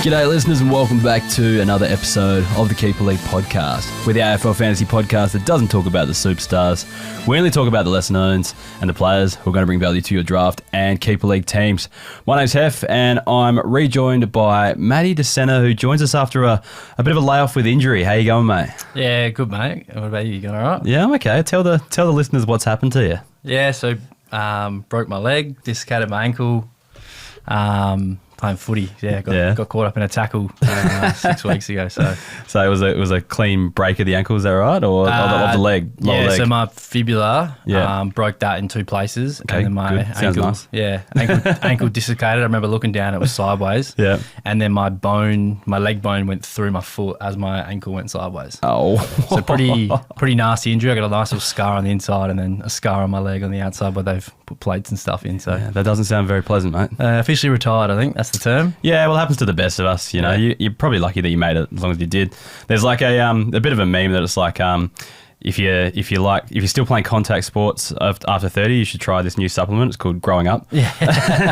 G'day listeners and welcome back to another episode of the Keeper League podcast. We're the AFL Fantasy podcast that doesn't talk about the superstars. We only talk about the lesser knowns and the players who are going to bring value to your draft and Keeper League teams. My name's Heff and I'm rejoined by Matty D'Sena, who joins us after a bit of a layoff with injury. How you going, mate? Yeah, good, mate. What about you? You going all right? Yeah, I'm okay. Tell the listeners what's happened to you. Yeah, so broke my leg, dislocated my ankle. Playing footy, got caught up in a tackle 6 weeks ago. So it was a clean break of the ankle, is that right, or of the leg? Lower leg. So my fibula broke that in two places, okay, and then my ankle, nice. ankle dislocated. I remember looking down; it was sideways. Yeah, and then my leg bone went through my foot as my ankle went sideways. Oh, so pretty nasty injury. I got a nice little scar on the inside, and then a scar on my leg on the outside, where they've put plates and stuff in. So that doesn't sound very pleasant, mate. Officially retired, I think that's the term. Yeah, well, it happens to the best of us. You know, you're probably lucky that you made it as long as you did. There's like a bit of a meme that it's like if you're still playing contact sports after 30, you should try this new supplement. It's called Growing Up. Yeah,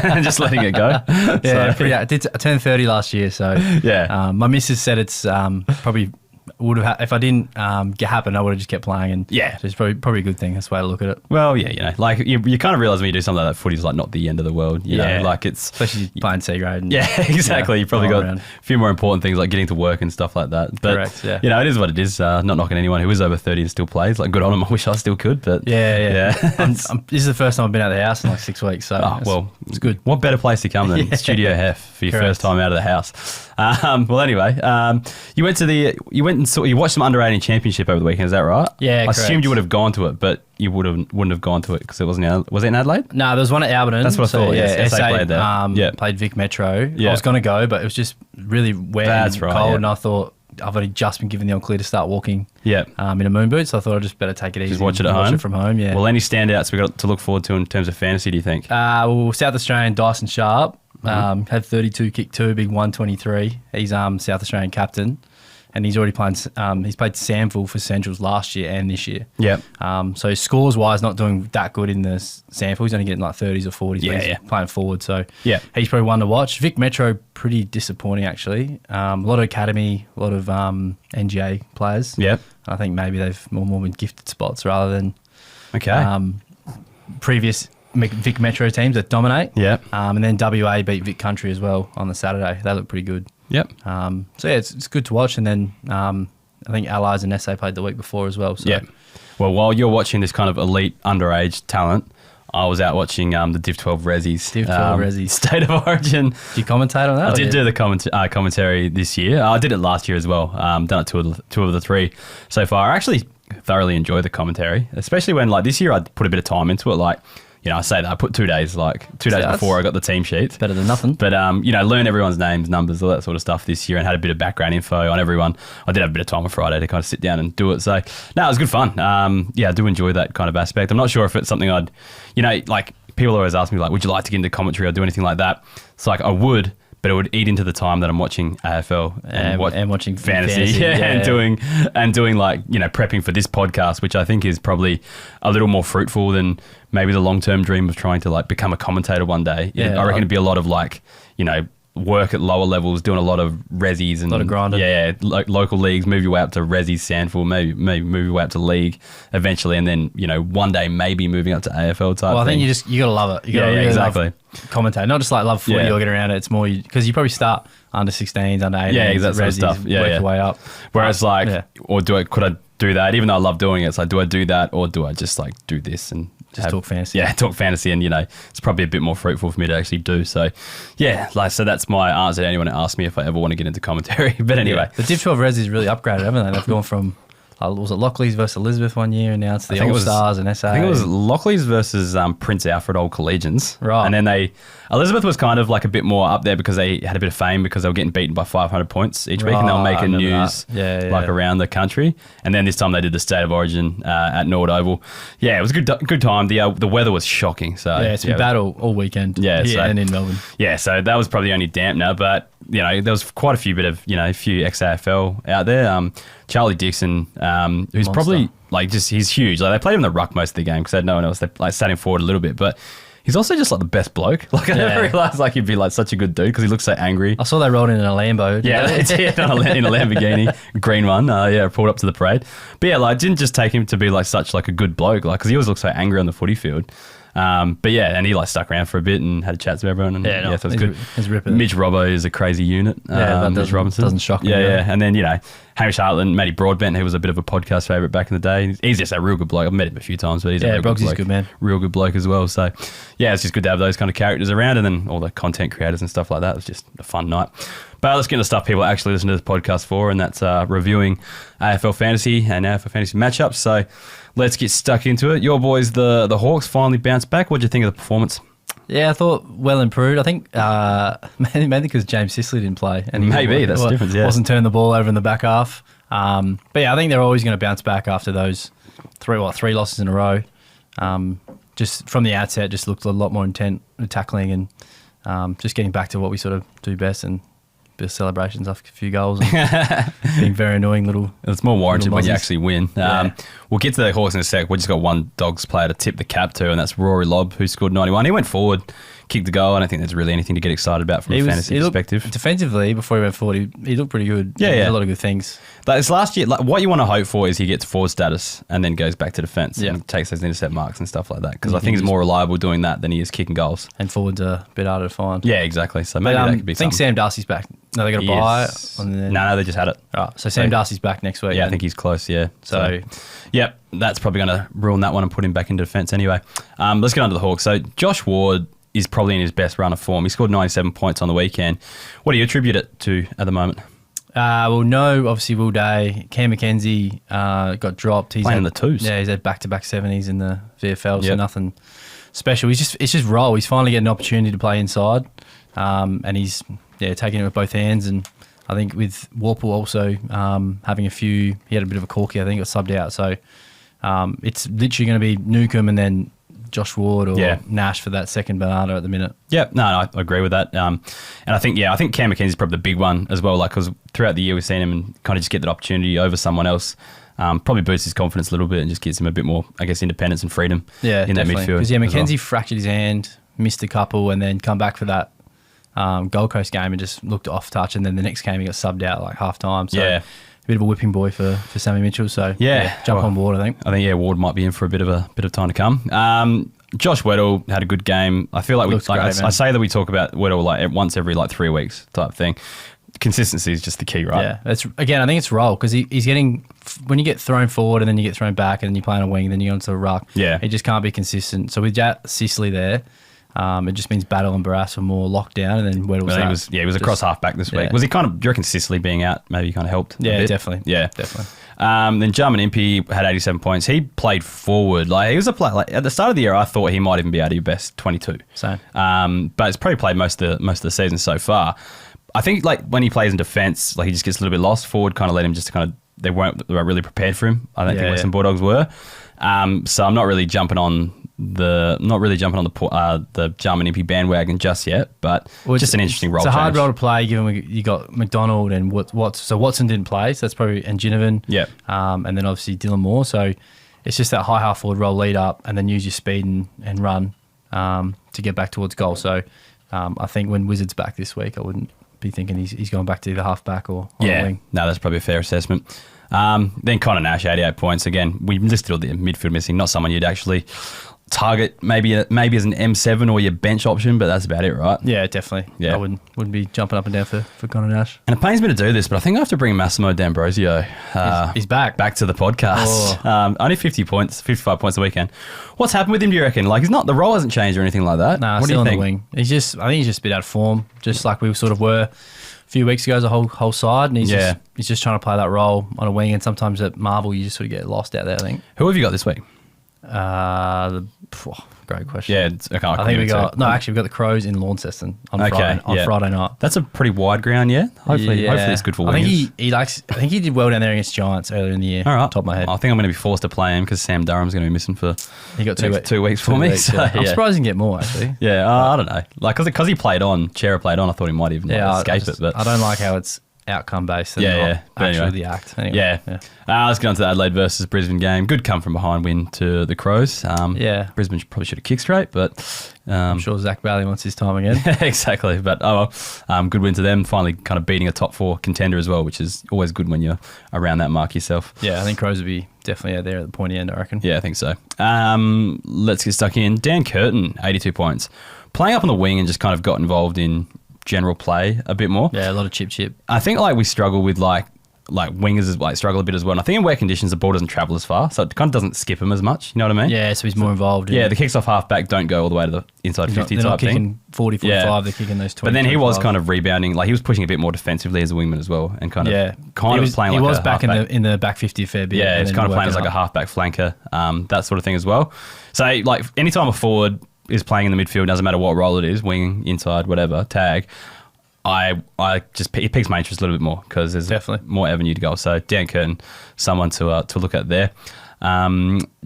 and just letting it go. Yeah, I turned 30 last year, so yeah. My missus said it's probably would have if I didn't happen, I would have just kept playing, and it's probably a good thing. That's the way to look at it. Well, yeah, you know, like you kind of realize when you do something like that, footy's like not the end of the world. You know, like it's especially playing C grade. And, exactly. You probably got a few more important things like getting to work and stuff like that. But correct. Yeah, you know, it is what it is. Not knocking anyone who is over 30 and still plays. Like, good on them. I wish I still could, but yeah. This is the first time I've been out of the house in like 6 weeks, so it's good. What better place to come than Studio Heff for your first time out of the house? Well, anyway, you watched some under-18 championship over the weekend. Is that right? Yeah, I assumed you would have gone to it, but you wouldn't have gone to it because it wasn't. Was it in Adelaide? No, there was one at Alberton. That's what I thought. Yeah, SA played there. Played Vic Metro. I was going to go, but it was just really wet and cold, and I thought I've only just been given the all clear to start walking. Yeah. In a moon boot, so I thought I'd just better take it easy. Just watch it at home. Watch it from home. Yeah. Well, any standouts we got to look forward to in terms of fantasy? Do you think? Well, South Australian Dyson Sharp had 32, kicked 2, big 123. He's South Australian captain. And he's already playing. He's played Samville for Centrals last year and this year. Yeah. So scores wise, not doing that good in the Sample. He's only getting like 30s or 40s. But he's playing forward. So he's probably one to watch. Vic Metro, pretty disappointing actually. A lot of academy, a lot of NGA players. Yeah. I think maybe they've more been gifted spots rather than previous Vic Metro teams that dominate. Yeah. And then WA beat Vic Country as well on the Saturday. They look pretty good. Yep. It's good to watch, and then I think Analyse and SA played the week before as well. So. Yeah. Well, while you're watching this kind of elite underage talent, I was out watching the Div 12 Rezzies. Div 12 Rezzies. State of Origin. Did you commentate on that? I did do the commentary this year. I did it last year as well. Done it two of the three so far. I actually thoroughly enjoy the commentary, especially when like this year I put a bit of time into it. Like, you know, I say that I put 2 days, before I got the team sheets. Better than nothing. But, you know, learn everyone's names, numbers, all that sort of stuff this year and had a bit of background info on everyone. I did have a bit of time on Friday to kind of sit down and do it. So, no, it was good fun. I do enjoy that kind of aspect. I'm not sure if it's something I'd, you know, like people always ask me, like, would you like to get into commentary or do anything like that? It's like I would, but it would eat into the time that I'm watching AFL and watching fantasy and doing like, you know, prepping for this podcast, which I think is probably a little more fruitful than maybe the long-term dream of trying to like become a commentator one day. I reckon it'd be a lot of like, you know, work at lower levels, doing a lot of resis and a lot of grinding. Yeah, local leagues, move your way up to resi, Sandford, maybe move your way up to league eventually, and then, you know, one day maybe moving up to AFL type. Well, I thing. think you gotta love it. You gotta really exactly. Commentate, not just like love footy or get around it. It's more because you probably start under 16s, under 18s, that sort of stuff. Work your way up. Whereas could I do that? Even though I love doing it, it's like, do I do that or do I just like do this and just talk fantasy? Yeah, talk fantasy, and you know, it's probably a bit more fruitful for me to actually do. So, yeah, so that's my answer to anyone who asks me if I ever want to get into commentary. But anyway, the Div 12 Res is really upgraded, haven't they? They've gone from was it Lockleys versus Elizabeth one year, and now it's the All Stars and SA. I think it was Lockleys versus Prince Alfred Old Collegians, right? And then Elizabeth was kind of like a bit more up there because they had a bit of fame because they were getting beaten by 500 points each week, and they were making news like around the country. And then this time they did the State of Origin at Nord Oval. Yeah, it was a good time. The weather was shocking. So it's been bad all weekend. And in Melbourne. Yeah, so that was probably only dampener, but you know there was quite a few few ex-AFL out there. Charlie Dixon, who's Monster. probably like he's huge. Like they played him in the ruck most of the game because they had no one else. They like sat him forward a little bit, but He's also just like the best bloke. Like I never realised like he'd be like such a good dude because he looks so angry. I saw they rolled in a Lambo. Yeah, in a Lamborghini, green one. Pulled up to the parade. But yeah, like didn't just take him to be like such like a good bloke, like because he always looks so angry on the footy field. But yeah, and he like stuck around for a bit and had a chat to everyone. And so it's good. He's ripping. Mitch Robbo is a crazy unit. Mitch Robinson doesn't shock me. Yeah. And then Hamish Hartland, Matty Broadbent, who was a bit of a podcast favourite back in the day. He's just a real good bloke. I've met him a few times, but he's a real good bloke. Good man. Real good bloke as well. So yeah, it's just good to have those kind of characters around, and then all the content creators and stuff like that. It was just a fun night. But let's get into stuff people actually listen to this podcast for, and that's reviewing AFL Fantasy and AFL Fantasy matchups. So let's get stuck into it. Your boys, the Hawks, finally bounced back. What do you think of the performance? Yeah, I thought well improved. I think mainly because James Sicily didn't play. And maybe that's the difference, yeah. Wasn't turning the ball over in the back half. But yeah, I think they're always going to bounce back after those three losses in a row. Just from the outset, just looked a lot more intent with tackling and just getting back to what we sort of do best, and bit of celebrations after a few goals and being very annoying little. It's more warranted when you actually win. We'll get to the Hawks in a sec. We just got one Dogs player to tip the cap to, and that's Rory Lobb, who scored 91. He went forward, kicked the goal. I don't think there's really anything to get excited about from a fantasy perspective. Defensively, before he went forward, he looked pretty good. Yeah, he did a lot of good things. Like this last year, like what you want to hope for is he gets forward status and then goes back to defence and takes those intercept marks and stuff like that. Because I think he's more reliable doing that than he is kicking goals. And forwards are a bit harder to find. Yeah, exactly. So maybe that could be something. I think Sam Darcy's back. No, they got to buy it. No, they just had it. Right, so Sam Darcy's back next week. Yeah, I think he's close, yeah. So yep, that's probably going to ruin that one and put him back into defence anyway. Let's get on to the Hawks. So Josh Ward is probably in his best run of form. He scored 97 points on the weekend. What do you attribute it to at the moment? Obviously Will Day. Cam McKenzie got dropped. He's playing in the twos. Yeah, he's had back-to-back 70s in the VFL, so nothing special. It's just roll. He's finally getting an opportunity to play inside, and he's taking it with both hands. And I think with Warple also having he had a bit of a corky. I think got subbed out. So it's literally going to be Newcomb and then Josh Ward or Nash for that second Bernardo at the minute. Yeah, no, I agree with that. And I think Cam McKenzie's probably the big one as well. Like, because throughout the year we've seen him kind of just get that opportunity over someone else. Probably boosts his confidence a little bit and just gives him a bit more, I guess, independence and freedom in that midfield. Because McKenzie fractured his hand, missed a couple, and then come back for that Gold Coast game and just looked off touch. And then the next game he got subbed out like half time. So a bit of a whipping boy for Sammy Mitchell. So jump on board, I think. Ward might be in for a bit of time to come. Josh Weddle had a good game. I feel like I say that we talk about Weddle like once every 3 weeks type thing. Consistency is just the key, right? Yeah, I think it's role because he's getting, when you get thrown forward and then you get thrown back and then you play on a wing and then you go into a ruck. Yeah, he just can't be consistent. So with Jack Sicily there, it just means Battle and Barras were more locked down, and then Weddle he was across half back this week. Was he kind of? Do you reckon Sicily being out maybe kind of helped? Yeah, definitely. Yeah, definitely. Then Jarman Impey had 87 points. He played forward. Like he was a player. Like at the start of the year, I thought he might even be out of your best 22. Same. But he's probably played most of the season so far. I think like when he plays in defence, like he just gets a little bit lost. Forward kind of let him just they weren't really prepared for him. I don't think Western Bulldogs were. So I'm not really jumping on the Jarman Impey bandwagon just yet, but just an interesting role. It's a hard role to play given you got McDonald and Watson. So Watson didn't play, so that's probably, and Ginnivan. Yeah. And then obviously Dylan Moore. So it's just that high half forward role lead up and then use your speed and run to get back towards goal. So I think when Wizards back this week, I wouldn't be thinking he's going back to either half back or on the wing. No, that's probably a fair assessment. Then Connor Nash, 88 points. Again, we listed all the midfield missing. Not someone you'd actually target maybe as an M7 or your bench option, but that's about it, right? Yeah, definitely. Yeah. I wouldn't be jumping up and down for Connor Nash. And it pains me to do this, but I think I have to bring Massimo D'Ambrosio he's back to the podcast. Only 55 points a weekend. What's happened with him, do you reckon? Like, the role hasn't changed or anything like that? Nah, what still do you on think? the wing. I think he's just a bit out of form, just like we sort of were a few weeks ago as a whole side, and he's just trying to play that role on a wing, and sometimes at Marvel you just sort of get lost out there, I think. Who have you got this week? Great question. Yeah, I think we've got the Crows in Launceston on Friday night. That's a pretty wide ground, yeah. Hopefully it's good for wingers. I think he did well down there against Giants earlier in the year. All right, top of my head. I think I'm going to be forced to play him because Sam Durham's going to be missing for. He got 2 weeks for me. So, I'm surprised he can get more actually. Yeah, I don't know. Like because he played on, Chera played on. I thought he might even escape it, but I don't like how it's outcome based and not actually anyway. the act. Anyway, let's get on to the Adelaide versus Brisbane game. Good come from behind win to the Crows. Brisbane probably should have kicked straight, but I'm sure Zach Bailey wants his time again. Exactly, but good win to them. Finally, kind of beating a top 4 contender as well, which is always good when you're around that mark yourself. Yeah, I think Crows will be definitely out there at the pointy end, I reckon. Yeah, I think so. Let's get stuck in. Dan Curtin, 82 points, playing up on the wing and just kind of got involved in general play a bit more. Yeah, a lot of chip. I think we struggle with like wingers struggle a bit as well. And I think in wet conditions the ball doesn't travel as far, so it kind of doesn't skip him as much. You know what I mean? Yeah, so he's more involved. Yeah, the kicks off halfback don't go all the way to the inside 50 they're type not kicking thing. 40, 45, they're kicking those 20. But then he was kind of rebounding, he was pushing a bit more defensively as a wingman as well, and kind of playing like he was a back halfback. in the back 50 a fair bit. Yeah, he was kind of playing as like a halfback flanker, that sort of thing as well. So anytime a forward is playing in the midfield, doesn't matter what role it is, wing, inside, whatever, tag, it piques my interest a little bit more because there's definitely more avenue to go. So Dan Curtin, someone to look at there.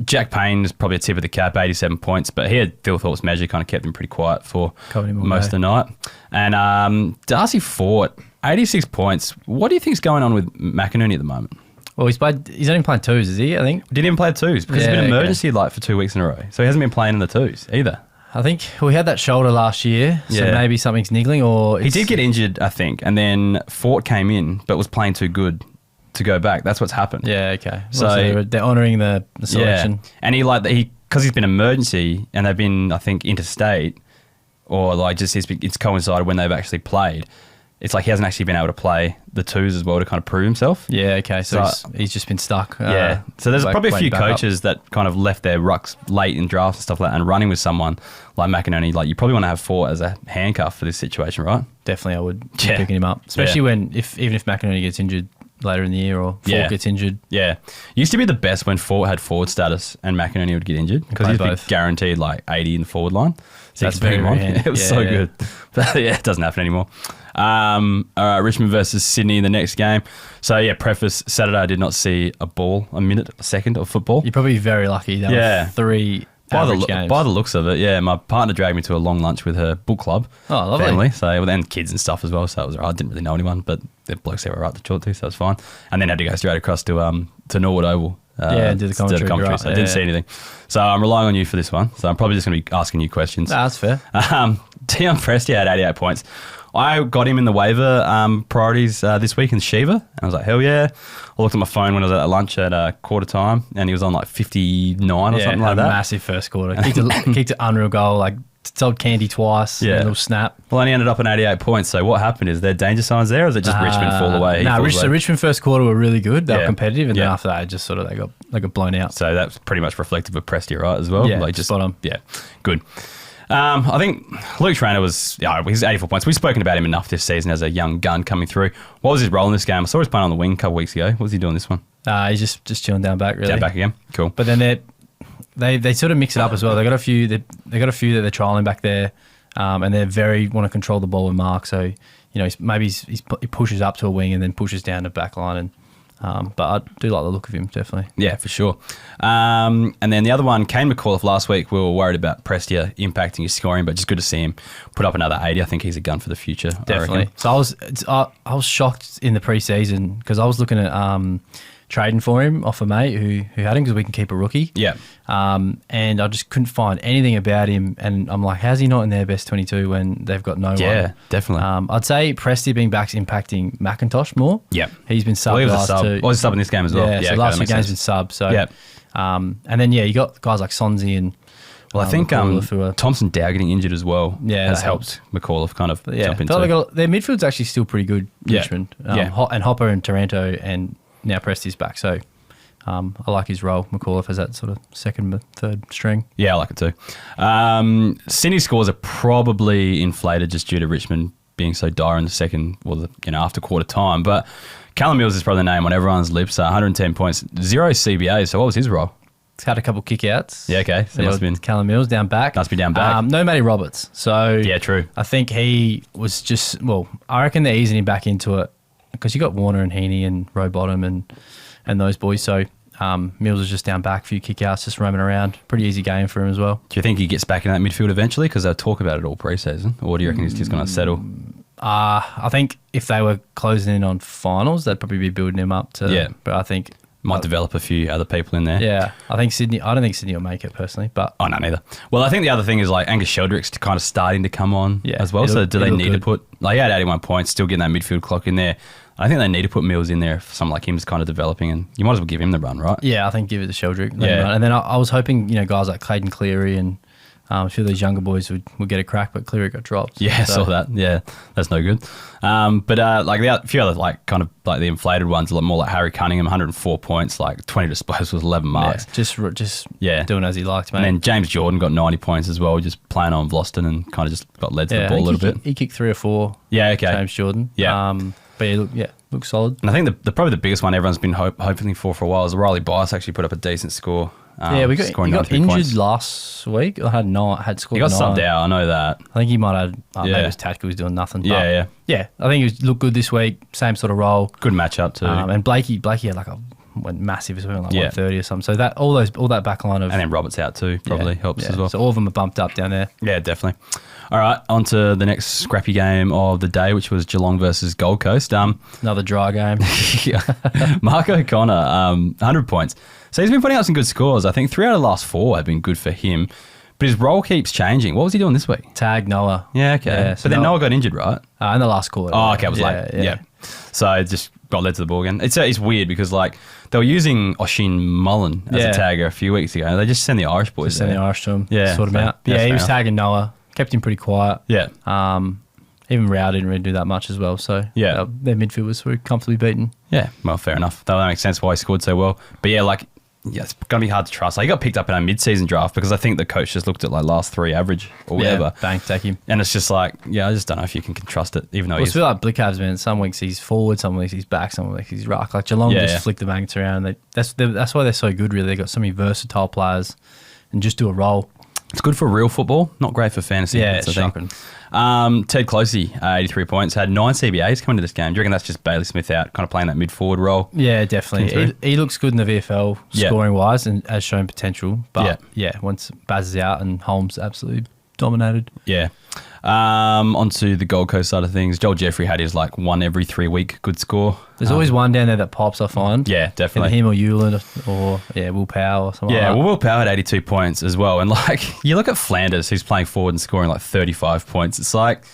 Jack Payne is probably a tip of the cap, 87 points, but he had Phil Thorpe's magic, kind of kept him pretty quiet for most of the night. And Darcy Fort, 86 points. What do you think's going on with McInerney at the moment? Well, he's only playing twos, is he? I think didn't even play twos because it's been emergency for 2 weeks in a row, so he hasn't been playing in the twos either. I think we had that shoulder last year, so maybe something's niggling. Or he did get injured, I think, and then Fort came in, but was playing too good to go back. That's what's happened. Yeah, okay. So they're honouring the selection. Yeah. And because he's been emergency, and they've been, I think, interstate, or it's coincided when they've actually played. It's he hasn't actually been able to play the twos as well to kind of prove himself. Yeah, okay. So he's just been stuck. So there's probably a few coaches that kind of left their rucks late in drafts and stuff like that, and running with someone like McInerney, you probably want to have Fort as a handcuff for this situation, right? Definitely, I would be picking him up, especially even if McInerney gets injured later in the year or Fort gets injured. Yeah. Used to be the best when Fort had forward status and McInerney would get injured because he'd be guaranteed 80 in the forward line. So that's very handy. It was so good. But it doesn't happen anymore. All right, Richmond versus Sydney in the next game. So preface, Saturday I did not see a second of football. You're probably very lucky. There were 3 average games. By the looks of it, my partner dragged me to a long lunch with her book club family. So and kids and stuff as well. So it was all right. I didn't really know anyone, but the blokes there were right to talk to, so it was fine. And then had to go straight across to Norwood Oval. And do the commentary. So I didn't see anything. So I'm relying on you for this one. So I'm probably just going to be asking you questions. That's fair. Dion Prestia had 88 points. I got him in the waiver priorities this week in Shiva, and I was like, hell yeah. I looked at my phone when I was at lunch at quarter time, and he was on 59 or something like that. Massive first quarter. Kicked an unreal goal, sold Candy twice, a little snap. Well, and he ended up on 88 points. So what happened? Is there danger signs there, or is it just Richmond fall away? So Richmond first quarter were really good. They were competitive, and then after that, it just they got blown out. So that's pretty much reflective of Prestia, right, as well? Yeah, just spot on. Yeah, good. I think Luke Traynor he's 84 points. We've spoken about him enough this season as a young gun coming through. What was his role in this game? I saw he was playing on the wing a couple weeks ago. What was he doing this one? He's just chilling down back, really. Down back again? Cool. But then they sort of mix it up as well. They got a few that they're trialing back there, and they want to control the ball and mark. So maybe he pushes up to a wing and then pushes down the back line. And but I do like the look of him, definitely. Yeah, for sure. And then the other one, Kane McAuliffe. Last week we were worried about Prestia impacting his scoring, but just good to see him put up another 80. I think he's a gun for the future. Definitely. So I was shocked in the preseason because I was looking at trading for him off a mate who had him because we can keep a rookie. Yeah. And I just couldn't find anything about him. And I'm like, how's he not in their best 22 when they've got no one? Yeah, definitely. I'd say Prestia being back's impacting McIntosh more. Yeah. He's been subbed last two. Well, he's subbed in this game as well. Yeah, so last few games been subbed. So, and then, you got guys like Sonzi and I think Thompson Dow getting injured as well has helped McAuliffe kind of jump into it. Their midfield's actually still pretty good, Richmond. And Hopper and Taranto and now Presti's back. So I like his role. McAuliffe has that sort of second, third string. Yeah, I like it too. Sydney's scores are probably inflated just due to Richmond being so dire in the second, after quarter time. But Callum Mills is probably the name on everyone's lips. 110 points, 0 CBA. So what was his role? He's had a couple kick-outs. Yeah, okay. So it must have been Callum Mills down back. Must be down back. No Matty Roberts. So yeah, true. I think he was just, I reckon they're easing him back into it because you got Warner and Heaney and Rowbottom and those boys. So Mills was just down back, a few kick-outs, just roaming around. Pretty easy game for him as well. Do you think he gets back in that midfield eventually? Because they'll talk about it all pre-season. Or do you reckon he's just going to settle? I think if they were closing in on finals, they'd probably be building him up to. Yeah. But I think might develop a few other people in there. Yeah, I don't think Sydney will make it personally, but no, neither. Well, I think the other thing is like Angus Sheldrick's kind of starting to come on as well. So do they need to put like he had 81 points, still getting that midfield clock in there? I think they need to put Mills in there if someone like him's kind of developing, and you might as well give him the run, right? Yeah, I think give it to Sheldrick. Yeah, and then I was hoping guys like Clayton Cleary and a few of these younger boys would get a crack, but Cleary got dropped. Yeah, so. I saw that. Yeah, that's no good. But like a few other like kind of like the inflated ones, a lot more like Harry Cunningham, 104 points, like 20 disposals, 11 marks. Yeah, just doing as he liked, mate. And then James Jordan got 90 points as well, just playing on Vlosten and kind of just got led to the ball a little bit. He kicked 3 or 4. Yeah, okay. James Jordan. Yeah. But he looks solid. And I think probably the biggest one everyone's been hoping for a while is Riley Bice actually put up a decent score. He got injured last week. Or had scored. He got 9. subbed out. I know that. I think he might have. Maybe it was tactical. He was doing nothing. Yeah. I think he looked good this week. Same sort of role. Good matchup too. And Blakey had like went massive as well, like 130 or something. So that all that back line of and then Roberts out too probably helps as well. So all of them are bumped up down there. Yeah, definitely. All right, on to the next scrappy game of the day, which was Geelong versus Gold Coast. Another dry game. Mark O'Connor, 100 points. So he's been putting out some good scores. I think 3 out of the last 4 have been good for him. But his role keeps changing. What was he doing this week? Tag Noah. Yeah, okay. Yeah, but then Noah got injured, right? In the last quarter. Oh, okay, it was late. Yeah. So it just got led to the ball again. It's weird because like they were using Oshin Mullen as a tagger a few weeks ago. They just send the Irish boys send the Irish to him. Yeah. Sort him out. Yeah, he was tagging Noah. Kept him pretty quiet. Yeah. Even Rao didn't really do that much as well. So their midfield was very comfortably beaten. Yeah, well, fair enough. That makes sense why he scored so well. But yeah, like, it's going to be hard to trust. Like, he got picked up in our mid-season draft because I think the coach just looked at like last 3 average or whatever. Yeah, bang, take him. And it's just like, I just don't know if you can trust it, even though he's... Well, it's feel like Blickhav's, man. Some weeks he's forward, some weeks he's back, some weeks he's ruck. Like Geelong just flick the magnets around. And that's why they're so good, really. They've got so many versatile players and just do a role. It's good for real football, not great for fantasy. Yeah, it's shocking. Ted Closey, 83 points, had 9 CBAs coming to this game. Do you reckon that's just Bailey Smith out, kind of playing that mid-forward role? Yeah, definitely. He looks good in the VFL, scoring-wise, and has shown potential. But, once Baz is out and Holmes absolutely dominated. Yeah. Onto the Gold Coast side of things, Joel Jeffrey had his like 1 every 3 week good score. There's always one down there that pops, I find. Yeah, definitely. Either him or Euland or Will Powell or something like that. Well, Will Powell had 82 points as well. And like, you look at Flanders, who's playing forward and scoring like 35 points. It's like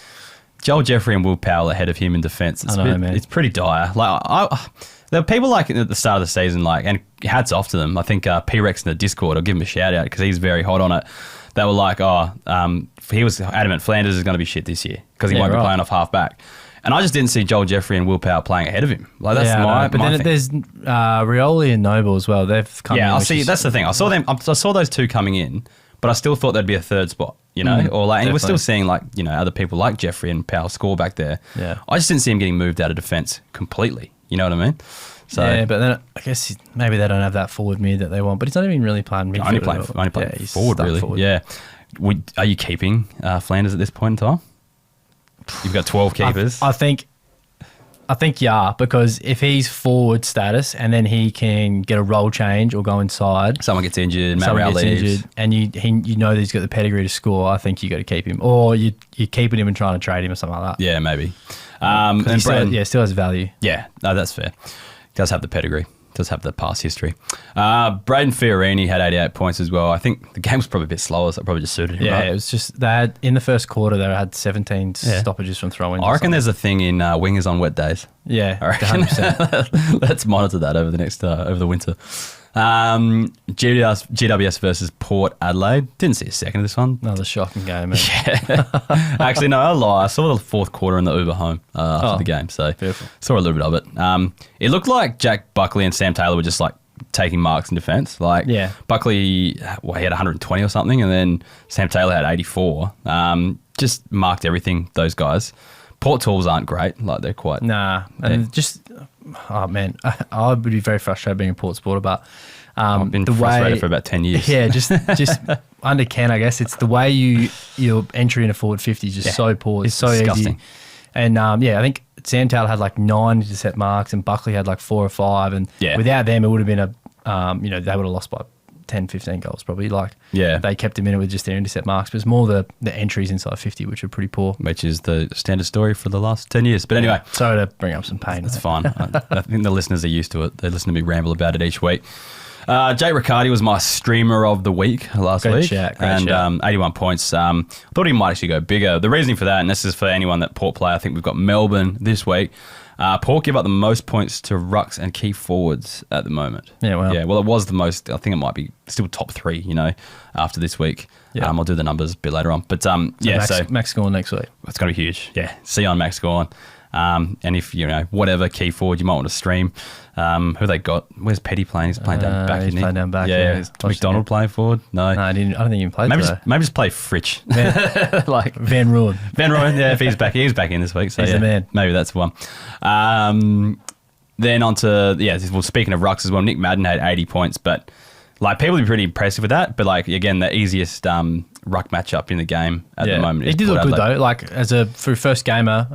Joel Jeffrey and Will Powell ahead of him in defence. It's pretty dire. Like, there are people like at the start of the season, like, and hats off to them. I think P-Rex in the Discord, I'll give him a shout out because he's very hot on it. They were like, he was adamant Flanders is going to be shit this year because he won't be playing off half back. And I just didn't see Joel Jeffrey and Will Powell playing ahead of him. Like that's my But then there's Rioli and Noble as well. They've come in. Yeah, that's the thing. I saw those 2 coming in, but I still thought there'd be a third spot, or like, and we're still seeing like, other people like Jeffrey and Powell score back there. Yeah. I just didn't see him getting moved out of defence completely. You know what I mean? So, yeah, but then I guess maybe they don't have that forward mid that they want. But he's not even really playing midfield. Only playing forward, really. Forward. Yeah. Are you keeping Flanders at this point in time? You've got 12 keepers. I think because if he's forward status and then he can get a role change or go inside, someone gets injured, Matt Rao leaves, and you know that he's got the pedigree to score. I think you got to keep him, or you're keeping him and trying to trade him or something like that. Yeah, maybe. Still has value. Yeah, no, that's fair. Does have the pedigree. Does have the past history. Braden Fiorini had 88 points as well. I think the game was probably a bit slower, so it probably just suited him. Yeah, right? It was just they had in the first quarter they had 17 stoppages from throw-ins. I reckon there's a thing in wingers on wet days. Yeah, I reckon. 100%. Let's monitor that over the next over the winter. GWS versus Port Adelaide. Didn't see a second of this one. Another shocking game, man. Yeah. Actually, no, I lie. I saw the 4th quarter in the Uber home after the game, so beautiful. Saw a little bit of it. It looked like Jack Buckley and Sam Taylor were just like taking marks in defence. Like Buckley, he had 120 or something, and then Sam Taylor had 84. Just marked everything, those guys. Port tools aren't great. Like they're quite... Nah. And oh man, I would be very frustrated being a Port supporter, but I've been frustrated for about 10 years. Yeah, just under Ken, I guess. It's the way your entry into forward 50 is just so poor. It's so disgusting. Easy. And I think Sam Taylor had like 9 intercept marks and Buckley had like 4 or 5. And without them, it would have been they would have lost by 10, 15 goals probably. Yeah. They kept him in it with just their intercept marks, but it's more the entries inside 50, which are pretty poor. Which is the standard story for the last 10 years. But anyway. Sorry to bring up some pain. That's fine. I think the listeners are used to it. They listen to me ramble about it each week. Jake Riccardi was my streamer of the week last week. Great and shout. 81 points. Thought he might actually go bigger. The reasoning for that, and this is for anyone that Port play, I think we've got Melbourne this week. Port give up the most points to rucks and key forwards at the moment. Yeah, well. Yeah, well, it was the most. I think it might be still top 3, after this week. Yeah. I'll do the numbers a bit later on. But Max Gawn next week. It's going to be huge. Yeah, see you on Max Gawn. And if, whatever key forward you might want to stream. Who they got? Where's Petty playing? He's playing down back, He's playing down back. Yeah. Is McDonald playing forward? No. I don't think he even played Maybe just play Fritsch. Van Rooyen. Van Rooyen, yeah, if he's back. He's back in this week. So he's the man. Maybe that's one. Then on to, speaking of rucks as well, Nick Madden had 80 points, but people would be pretty impressive with that. But again, the easiest ruck matchup in the game at the moment. He did look good though. For first gamer,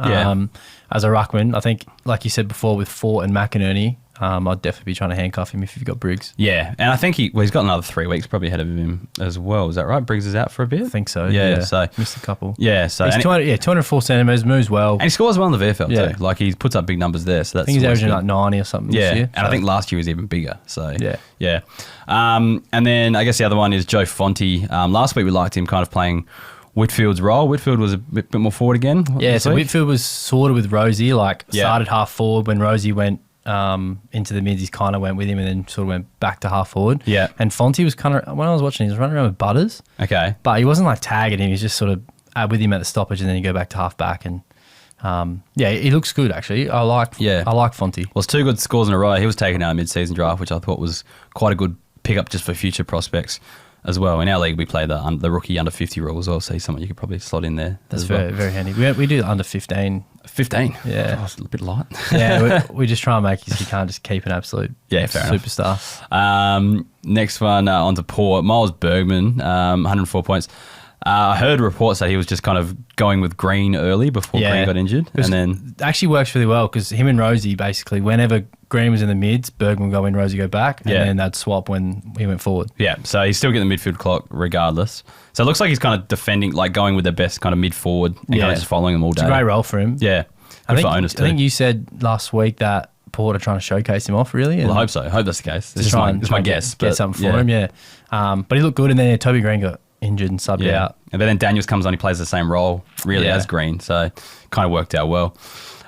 as a ruckman, I think, like you said before, with Fort and McInerney, I'd definitely be trying to handcuff him if you've got Briggs. Yeah, and I think he's got another 3 weeks probably ahead of him as well. Is that right? Briggs is out for a bit? I think so. Yeah. So missed a couple. Yeah, so he's 204 centimetres, moves well. And he scores well in the VFL too. He puts up big numbers there. So that's I think he's averaging 90 or something this year. And I think last year was even bigger. So yeah. And then I guess the other one is Joe Fonte. Last week we liked him kind of playing Whitfield's role. Whitfield was a bit more forward again. Yeah, so Whitfield was sort of with Rosie, started half forward when Rosie went into the mids, he kind of went with him and then sort of went back to half forward. Yeah. And Fonte was kind of, when I was watching, he was running around with Butters. Okay. But he wasn't tagging him, he was just sort of with him at the stoppage and then you go back to half back and he looks good actually. I like Fonte. Well, it's 2 good scores in a row. He was taken out of mid-season draft, which I thought was quite a good pickup just for future prospects as well. In our league, we play the rookie under 50 rule as well, so he's someone you could probably slot in there. That's very, very handy. We do under 15. 15? Yeah. Oh, it's a bit light. Yeah, we just try and make it so you can't just keep an absolute superstar. Next one, on to Port. Miles Bergman, 104 points. I heard reports that he was just kind of going with Green early before Green got injured. And then it actually works really well because him and Rosie, basically, whenever Green was in the mids, Bergman would go in, Rosie go back, and then they'd swap when he went forward. Yeah, so he's still getting the midfield clock regardless. So it looks like he's kind of defending, going with the best kind of mid forward and kind of just following them all day. It's a great role for him. Yeah. I think you said last week that Port are trying to showcase him off, really. Well, I hope so. I hope that's the case. It's my guess. Get something for him, but he looked good, and then Toby Green got injured and subbed out. And then Daniels comes on, he plays the same role really as Green, so kind of worked out well.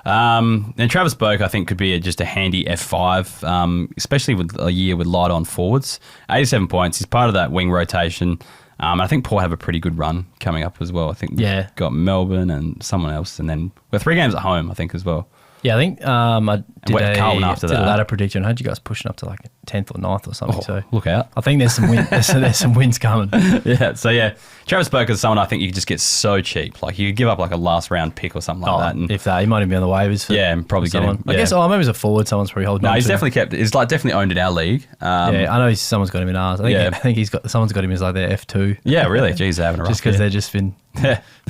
Then Travis Boak, I think, could be just a handy F5, especially with a year with light on forwards. 87 points. He's part of that wing rotation. I think Port have a pretty good run coming up as well. I think we've got Melbourne and someone else, and then we're 3 games at home, I think, as well. Yeah, I think I did a ladder prediction. I had you guys pushing up to 10th or 9th or something. So look out! I think there's some there's some wins coming. Travis Boak is someone I think you could just get so cheap. You could give up a last round pick or something like that. And if that, he might even be on the waivers. And probably get him. I guess. Maybe as a forward, someone's probably holding. No, he's definitely kept. He's definitely owned in our league. I know someone's got him in ours. I think someone's got him as their F2. Yeah, really. Jeez, they're having a rough. Just because they've just been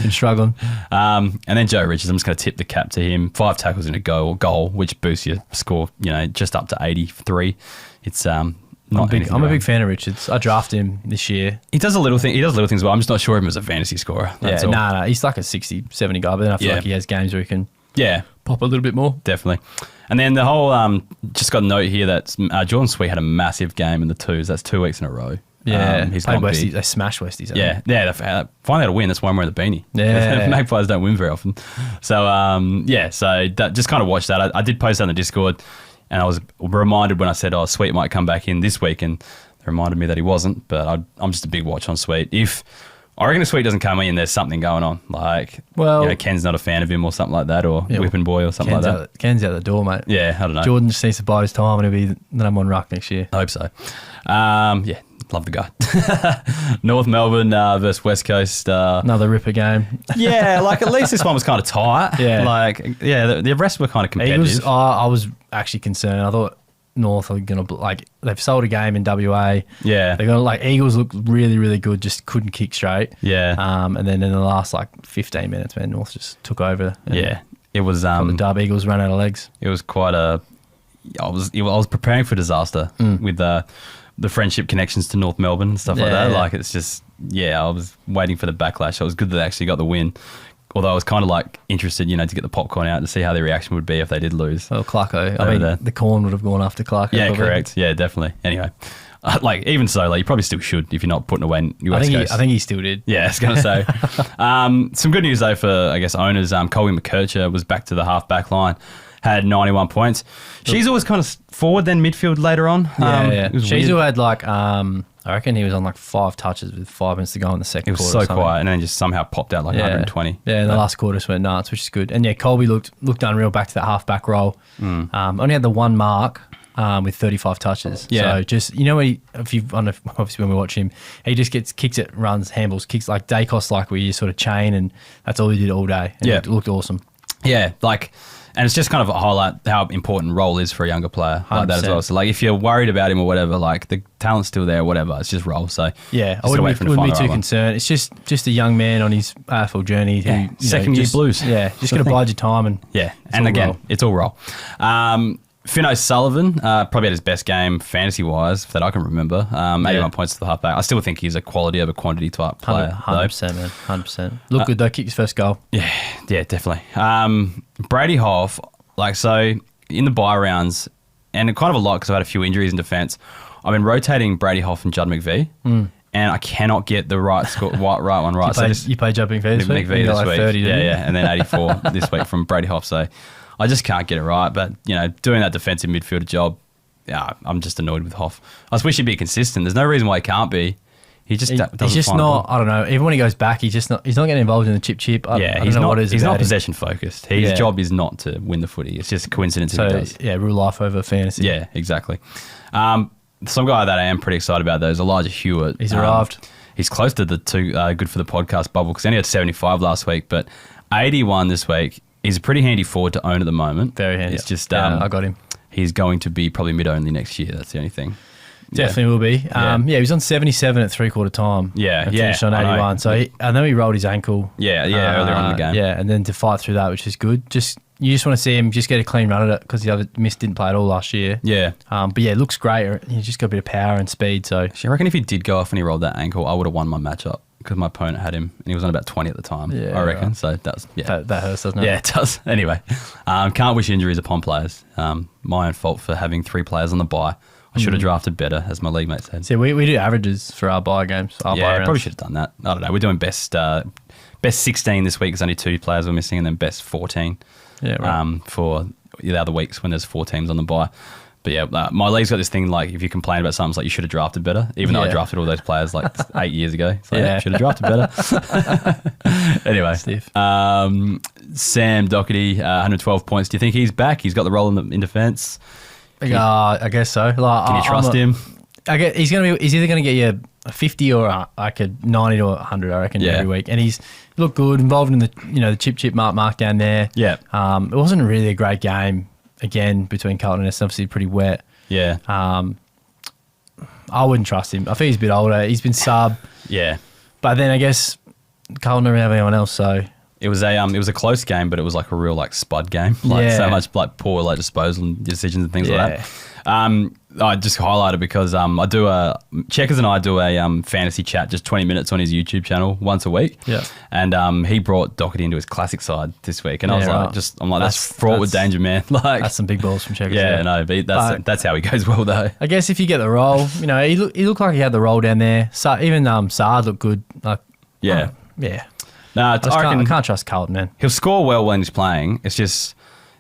struggling. And then Joe Richards, I'm just going to tip the cap to him. 5 tackles in a goal, which boosts your score, just up to 83. It's I'm a big fan of Richards. I drafted him this year. He does little things well. I'm just not sure of him as a fantasy scorer. No, he's like a 60, 70 guy, but then I feel like he has games where he can pop a little bit more. Definitely. And then the whole, just got a note here that Jordan Sweet had a massive game in the twos. That's 2 weeks in a row. Yeah, he's played Westies. They smashed Westies. They finally had a win. That's why I'm wearing the beanie. Yeah, Magpies don't win very often. So so that, just kind of watched that. I did post that on the Discord, and I was reminded when I said, Sweet might come back in this week, and they reminded me that he wasn't. But I'm just a big watch on Sweet. If I reckon if Sweet doesn't come in, there's something going on. Ken's not a fan of him or something like that, or Whipping Boy or something Ken's like that. Ken's out the door, mate. Yeah, I don't know. Jordan just needs to buy his time, and he'll be the number 1 ruck next year. I hope so. Love the guy. North Melbourne versus West Coast. Another ripper game. At least this one was kind of tight. The rest were kind of competitive. I was actually concerned. I thought North are going to, they've sold a game in WA. Yeah. They're going to, Eagles looked really, really good, just couldn't kick straight. Yeah. And then in the last, 15 minutes, man, North just took over. It was... the Dub Eagles ran out of legs. It was quite a... I was preparing for disaster with the friendship connections to North Melbourne and stuff like that. Like, it's just, I was waiting for the backlash. So it was good that they actually got the win. Although I was kind of like interested, to get the popcorn out to see how their reaction would be if they did lose. Well, Clarko. I mean, the corn would have gone after Clarko. Yeah, probably. Correct. Yeah, definitely. Anyway, even so, you probably still should if you're not putting away West Coast. I think he still did. Yeah, I was going to say. Some good news though for, I guess, owners. Colby McKercher was back to the half-back line. Had 91 points. She's always kind of forward, then midfield later on. She's had I reckon he was on like 5 touches with 5 minutes to go in the second quarter. It was so quiet, and then just somehow popped out like 120. Yeah, and the last quarter just went nuts, which is good. And Colby looked unreal back to that half-back role. Only had the 1 mark with 35 touches. Yeah. So just, obviously when we watch him, he just kicks it, runs, handballs, kicks like Dacos, like where you sort of chain, and that's all he did all day. And it looked awesome. Yeah, and it's just kind of a highlight how important role is for a younger player like that as well. So if you're worried about him or whatever, the talent's still there, whatever. It's just role. So I wouldn't be too concerned. It's just a young man on his AFL journey who second year blues. Yeah, just got to bide your time and and again, it's all role. Finn O'Sullivan probably had his best game fantasy-wise that I can remember. 81 points to the halfback. I still think he's a quality over quantity type player. 100%, man. 100%. Look good though. Kicked his first goal. Yeah, definitely. Brady Hoff, so in the bye rounds, and kind of a lot because I've had a few injuries in defence, I've been rotating Brady Hoff and Judd McVie. And I cannot get the right one right. You played Judd McVie this week? McVie this week. 30, and then 84 this week from Brady Hoff. So I just can't get it right. But, doing that defensive midfielder job, I'm just annoyed with Hoff. I just wish he'd be consistent. There's no reason why he can't be. He just doesn't he's just not, I don't know, even when he goes back, he's not getting involved in the chip. He's not possession focused. His job is not to win the footy. It's just a coincidence if he does. Yeah, real life over fantasy. Yeah, exactly. Some guy that I am pretty excited about though is Elijah Hewitt. He's arrived. He's close to the two good for the podcast bubble because he only had 75 last week, but 81 this week. He's a pretty handy forward to own at the moment. Very handy. It's just I got him. He's going to be probably mid-only next year. That's the only thing. Definitely will be. He was on 77 at 3/4 time. Yeah, and finished on 81. So I know he rolled his ankle. Earlier on in the game. Yeah, and then to fight through that, which is good. You just want to see him just get a clean run at it because the other didn't play at all last year. Yeah. But it looks great. He's just got a bit of power and speed. So I reckon if he did go off and he rolled that ankle, I would have won my matchup because my opponent had him and he was on about 20 at the time. Yeah, I reckon. Right. So that hurts, doesn't it? Yeah, it does. Anyway, can't wish injuries upon players. My own fault for having 3 players on the bye. I should have drafted better, as my league mate said. So we do averages for our bye games. Buy rounds. Probably should have done that. I don't know. We're doing best 16 this week because only 2 players were missing, and then best 14 for the other weeks when there's 4 teams on the bye. But my league's got this thing like if you complain about something, it's like you should have drafted better, even though I drafted all those players like 8 years ago. So should have drafted better. Anyway, Sam Doherty, 112 points. Do you think he's back? He's got the role in defence. I guess so. Can you trust him? I guess he's either going to get you a 50 or a 90 to 100, I reckon, every week. And he's looked good, involved in the chip mark down there. Yeah. It wasn't really a great game, again, between Carlton and Essendon, obviously pretty wet. Yeah. I wouldn't trust him. I think he's a bit older. He's been sub. Yeah. But then I guess Carlton don't really have anyone else, so... It was a close game, but it was like a real spud game. So much poor disposal decisions and things like that. I just highlighted because Checkers and I do a fantasy chat, just 20 minutes on his YouTube channel once a week. Yeah. And he brought Doherty into his classic side this week, and I was that's fraught with danger, man. That's some big balls from Checkers. Yeah, no, but that's how he goes well though. I guess if you get the role, he looked like he had the role down there. So even Saad looked good. Yeah. No, I can't trust Carlton, man. He'll score well when he's playing. It's just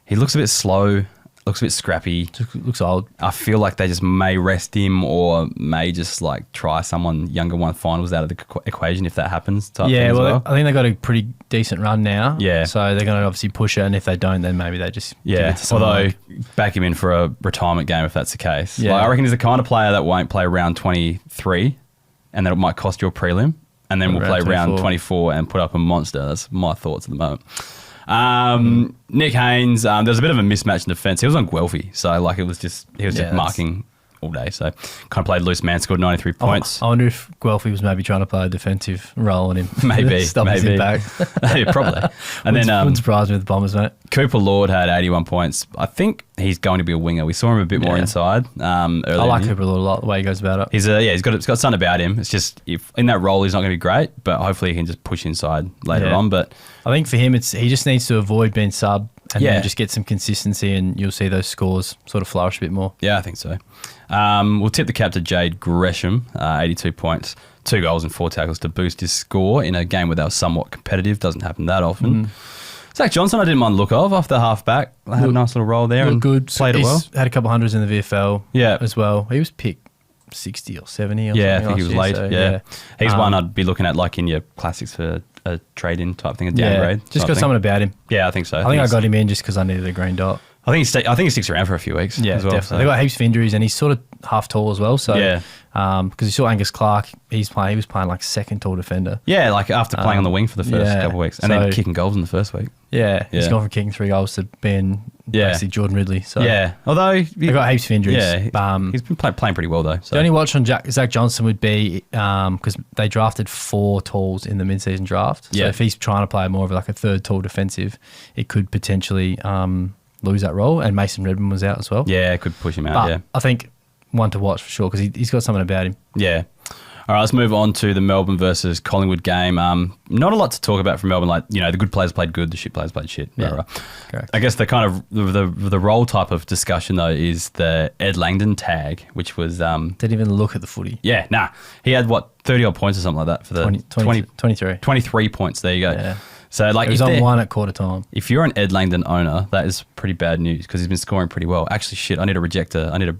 he looks a bit slow, looks a bit scrappy. Looks old. I feel like they just may rest him or may just try someone younger one finals out of the equation if that happens. I think they got a pretty decent run now. Yeah. So they're going to obviously push it, and if they don't, then maybe they just give it to someone. Although back him in for a retirement game if that's the case. Yeah. I reckon he's the kind of player that won't play round 23 and that it might cost you a prelim. And then we'll play round 24 and put up a monster. That's my thoughts at the moment. Nick Haynes, there was a bit of a mismatch in defence. He was on Guelphy, so he was just marking all day. So kind of played loose man, scored 93 points. I wonder if Guelphy was maybe trying to play a defensive role on him. Maybe. Stop his impact. Yeah, probably. And Wouldn't surprise me with the Bombers, mate. Cooper Lord had 81 points. I think he's going to be a winger. We saw him a bit more inside. I like Cooper Lord a lot, the way he goes about it. He's got something about him. It's just if in that role he's not going to be great, but hopefully he can just push inside later on. But I think for him, he just needs to avoid being sub and then just get some consistency, and you'll see those scores sort of flourish a bit more. Yeah, I think so. We'll tip the cap to Jade Gresham, 82 points, 2 goals and 4 tackles to boost his score in a game where they were somewhat competitive. Doesn't happen that often. Zach Johnson, I didn't mind the look of off the half-back. I had a nice little role there and good. Played it well. Had a couple hundreds in the VFL as well. He was picked 60 or 70 or something. I think he was year, late. so, He's one I'd be looking at like in your classics for a trade-in type thing, a downgrade. Just got something about him. Yeah, I think so. I think I got him in just because I needed a green dot. I think he sticks around for a few weeks. Yeah, as well, definitely. They got heaps of injuries, and he's sort of half tall as well. So because you saw Angus Clark, he was playing like second tall defender. Yeah, like after playing on the wing for the first couple of weeks, and then kicking goals in the first week. Yeah, he's gone from kicking 3 goals to being basically Jordan Ridley. So although they got heaps of injuries. Yeah, he's been playing pretty well though. So. The only watch on Zach Johnson would be because they drafted 4 talls in the mid-season draft. So if he's trying to play more of like a third tall defensive, it could potentially lose that role. And Mason Redmond was out as well. Yeah, it could push him out. But I think one to watch for sure because he's got something about him. Yeah. All right, let's move on to the Melbourne versus Collingwood game. Not a lot to talk about from Melbourne. Like, you know, the good players played good, the shit players played shit. Yeah, correct. I guess the kind of the role type of discussion though is the Ed Langdon tag, which was didn't even look at the footy. Yeah, he had 30 odd points or something like that for the 23 points. There you go. Yeah. So like, he was on 1 at quarter time. If you're an Ed Langdon owner, that is pretty bad news because he's been scoring pretty well. Actually, I need to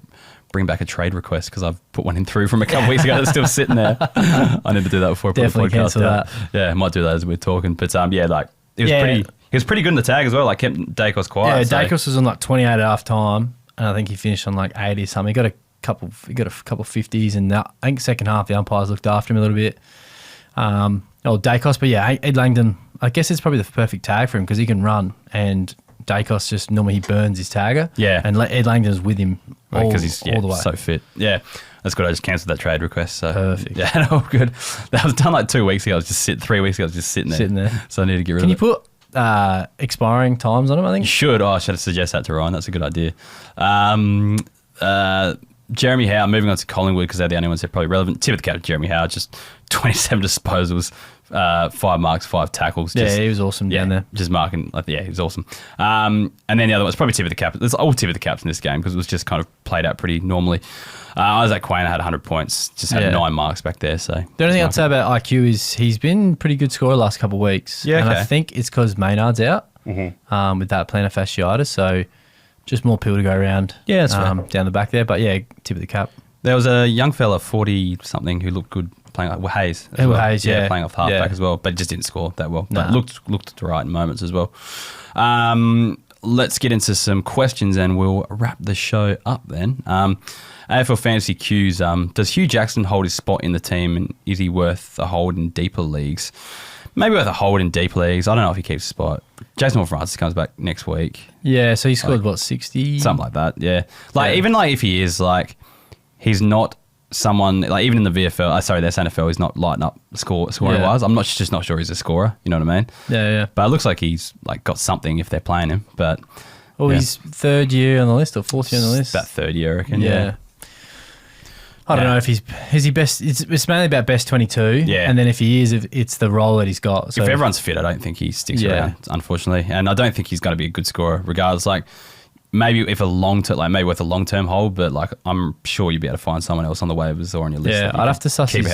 bring back a trade request because I've put one in through from a couple of weeks ago that's still sitting there. I need to do that before I put the podcast cancel out. That. Yeah, I might do that as we're talking. But he was pretty good in the tag as well. Like kept Dacos quiet. Yeah, Dacos was on like 28 at half time, and I think he finished on like 80 or something. He got a couple 50s, and I think second half the umpires looked after him a little bit. Dacos, but yeah, Ed Langdon. I guess it's probably the perfect tag for him because he can run and. Dacos just normally he burns his tagger. Yeah. And Ed Langdon's with him because he's all the way. So fit. Yeah. That's good. I just cancelled that trade request. So. Perfect. Yeah, all good. That was done like 2 weeks ago. 3 weeks ago. I was just sitting there. So I need to get rid of it. Can you put expiring times on him, I think? You should. I should suggest that to Ryan. That's a good idea. Jeremy Howe, moving on to Collingwood because they're the only ones that are probably relevant. Tip of the cap to Jeremy Howe, just 27 disposals, 5 marks, 5 tackles. He was awesome down there. Just marking, he was awesome. And then the other one's probably tip of the cap. There's all tip of the caps in this game because it was just kind of played out pretty normally. Isaac Quainer had 100 points, just had 9 marks back there. So the only thing I'd say about IQ is he's been pretty good scorer the last couple of weeks. Yeah, and I think it's because Maynard's out with that plantar fasciitis. So just more people to go around down the back there. But yeah, tip of the cap. There was a young fella, 40-something, who looked good playing like Hayes. Hayes, playing off halfback as well, but just didn't score that well. But looked right in moments as well. Let's get into some questions and we'll wrap the show up then. AFL Fantasy Qs, does Hugh Jackson hold his spot in the team and is he worth a hold in deeper leagues? Maybe worth a hold in deep leagues. I don't know if he keeps a spot. Jason Moore-Francis comes back next week. Yeah, so he scored, 60? Something like that, yeah. Even if he is, he's not someone, even in the VFL, the SNFL, he's not lighting up scoring-wise. I'm just not sure he's a scorer, you know what I mean? Yeah. But it looks like he's, got something if they're playing him, but... he's 3rd year on the list or 4th year on the list? About 3rd year, I reckon, yeah. I don't know if is he best. It's mainly about best 22. Yeah. And then if he is, it's the role that he's got. So if everyone's fit, I don't think he sticks around, unfortunately. And I don't think he's going to be a good scorer regardless. Maybe if a maybe with a long-term hold, but I'm sure you'll be able to find someone else on the waivers or on your list. Yeah, I'd have to suss his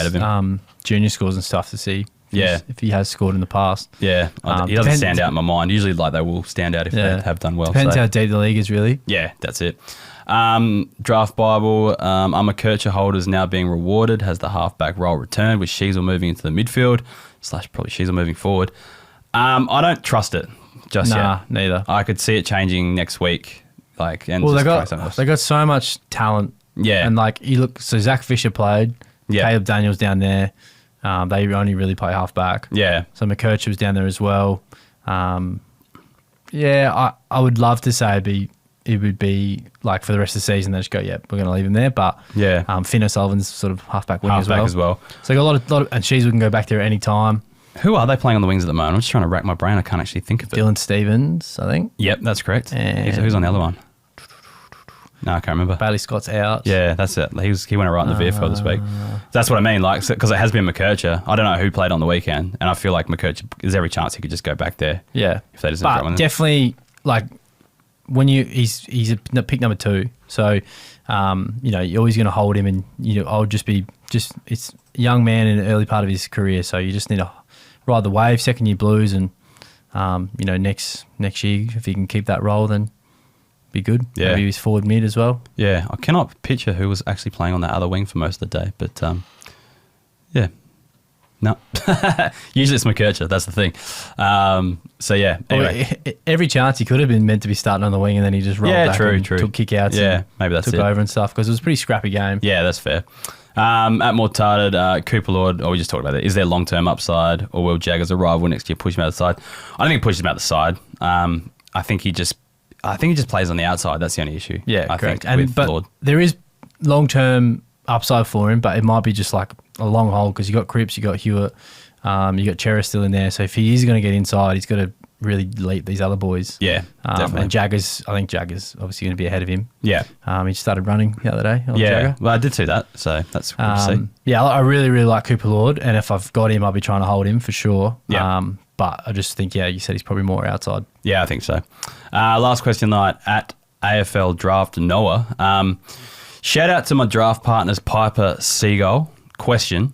junior scores and stuff to see if he has scored in the past. Yeah, he doesn't stand out in my mind. Usually they will stand out if they have done well. Depends how deep the league is really. Yeah, that's it. Draft Bible, Kircher holder's now being rewarded, has the halfback role returned with Sheasel moving into the midfield, / probably Sheasel moving forward. I don't trust it just yet. Neither. I could see it changing next week. They got so much talent. Yeah. And so Zach Fisher played, Caleb Daniels down there. They only really play halfback. Yeah. So McKercher was down there as well. I would love to say it'd it would be like for the rest of the season, they just go, we're going to leave him there. But Finn O'Sullivan's sort of halfback wing as well. So got a lot of and Shees can go back there at any time. Who are they playing on the wings at the moment? I'm just trying to rack my brain. I can't actually think of it. Dylan Stevens, I think. Yep, that's correct. Who's on the other one? No, I can't remember. Bailey Scott's out. Yeah, that's it. He went right in the VFL this week. That's what I mean, like, because it has been McKercher. I don't know who played on the weekend, and I feel like McKercher, there's every chance he could just go back there. Yeah. If they just but definitely, like, when he's a pick number 2, so, you're always going to hold him, and, I'll just it's a young man in the early part of his career, so you just need to ride the wave, second year Blues, and, next year, if he can keep that role, then be good. Yeah. Maybe he's forward mid as well. Yeah, I cannot picture who was actually playing on that other wing for most of the day, but yeah. No. Usually it's McKercher, that's the thing. So yeah, anyway. Every chance he could have been meant to be starting on the wing, and then he just rolled back and took kick-outs and maybe that's took over and stuff, because it was a pretty scrappy game. Yeah, that's fair. At Mortarded, Cooper Lord, we just talked about that. Is there long-term upside, or will Jaggers' arrival next year push him out the side? I don't think it pushes him out the side. I think he just plays on the outside. That's the only issue. Yeah, I correct. think, with Lord. There is long-term upside for him, but it might be just like a long hold, because you got Cripps, you got Hewitt, you got Chera still in there. So if he is going to get inside, he's got to really leap these other boys. Yeah, definitely. And Jaggers, I think Jaggers obviously going to be ahead of him. Yeah. He started running the other day. Jagger. Well, I did see that, so that's good to see. Yeah, I really, really like Cooper Lord, and if I've got him, I'll be trying to hold him for sure. Yeah. But I just think, you said he's probably more outside. Yeah, I think so. Last question night at AFL Draft Noah. Shout out to my draft partners, Piper Seagull. Question: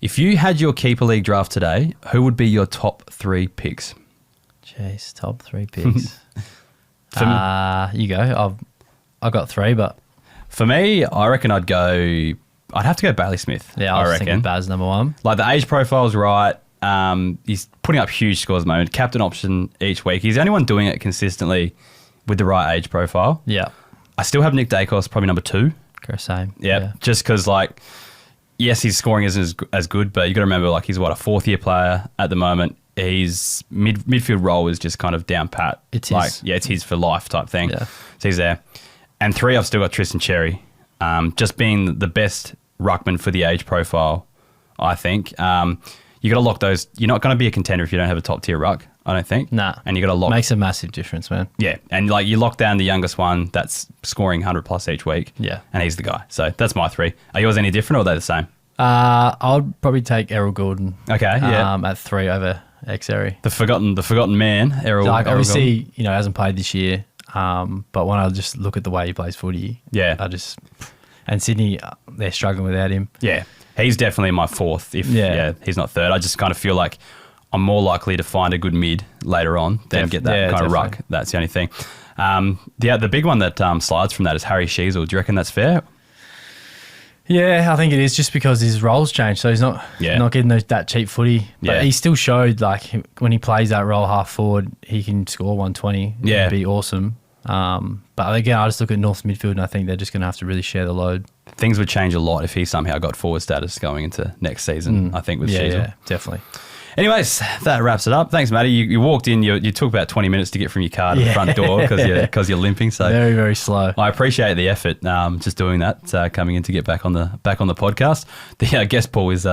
if you had your Keeper League draft today, who would be your top 3 picks? Jeez, top 3 picks. You go. I've got 3, but for me, I reckon I'd have to go Bailey Smith. Yeah, I was thinking Baz number 1. Like, the age profile's right. He's putting up huge scores at the moment. Captain option each week. He's the only one doing it consistently with the right age profile. Yeah. I still have Nick Dacos, probably number 2. Same. Yeah. Just because, like, yes, his scoring isn't as good, but you got to remember, like, he's a 4th-year player at the moment. His midfield role is just kind of down pat. It's his. It's his for life type thing. Yeah. So he's there. And 3, I've still got Tristan Cherry, just being the best ruckman for the age profile, I think. You got to lock those. You're not going to be a contender if you don't have a top tier ruck, I don't think. Nah. And you got to lock. Makes a massive difference, man. Yeah. And like, you lock down the youngest one that's scoring 100 plus each week. Yeah. And he's the guy. So that's my 3. Are yours any different, or are they the same? I'll probably take Errol Gordon. Okay. Yeah. At 3 over Xeri. The forgotten man, Errol. Like, Errol obviously, hasn't played this year. But when I just look at the way he plays footy, and Sydney, they're struggling without him. Yeah. He's definitely my 4th. If he's not 3rd. I just kind of feel like I'm more likely to find a good mid later on than get that kind of ruck. That's the only thing. The big one that slides from that is Harry Sheasel. Do you reckon that's fair? Yeah, I think it is, just because his role's changed. So he's not getting that cheap footy. But he still showed, like, when he plays that role half forward, he can score 120. Yeah. It'd be awesome. But again, I just look at North midfield, and I think they're just going to have to really share the load. Things would change a lot if he somehow got forward status going into next season, I think, with Sheasel. Yeah, definitely. Anyways, that wraps it up. Thanks, Matty. You walked in. You took about 20 minutes to get from your car to the front door because you're limping. So very, very slow. I appreciate the effort just doing that, coming in to get back on the podcast. The guest pool is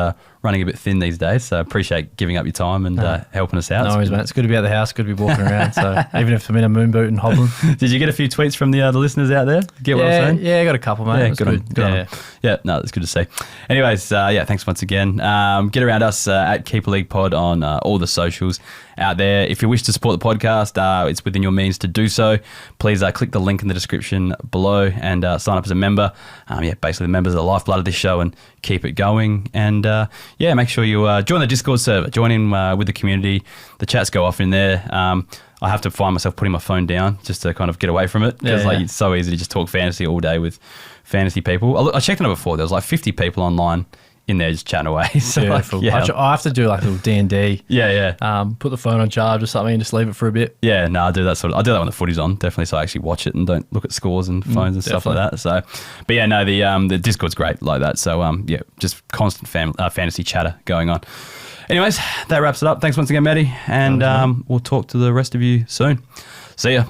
running a bit thin these days, so I appreciate giving up your time and helping us out. No worries, mate. It's good to be at the house, good to be walking around. So even if I'm in a moon boot and hobbling. Did you get a few tweets from the listeners out there? Get what I'm saying? Yeah, I got a couple, mate. Yeah, good on them. Yeah, no, that's good to see. Anyways, thanks once again. Get around us at Keeper League Pod on all the socials out there. If you wish to support the podcast, it's within your means to do so. Please click the link in the description below and sign up as a member. Basically the members are the lifeblood of this show and keep it going. And make sure you join the Discord server, join in with the community. The chats go off in there. I have to find myself putting my phone down just to kind of get away from it, because it's so easy to just talk fantasy all day with fantasy people. I checked on it before. There was like 50 people online in there just chatting away. So beautiful. I have to do like a little D&D. Put the phone on charge or something and just leave it for a bit. Yeah, no, I do that I do that when the footy's on, definitely, so I actually watch it and don't look at scores and phones and stuff like that. So, but yeah, no, the Discord's great like that. So just constant fantasy chatter going on. Anyways, that wraps it up. Thanks once again, Matty, and we'll talk to the rest of you soon. See ya.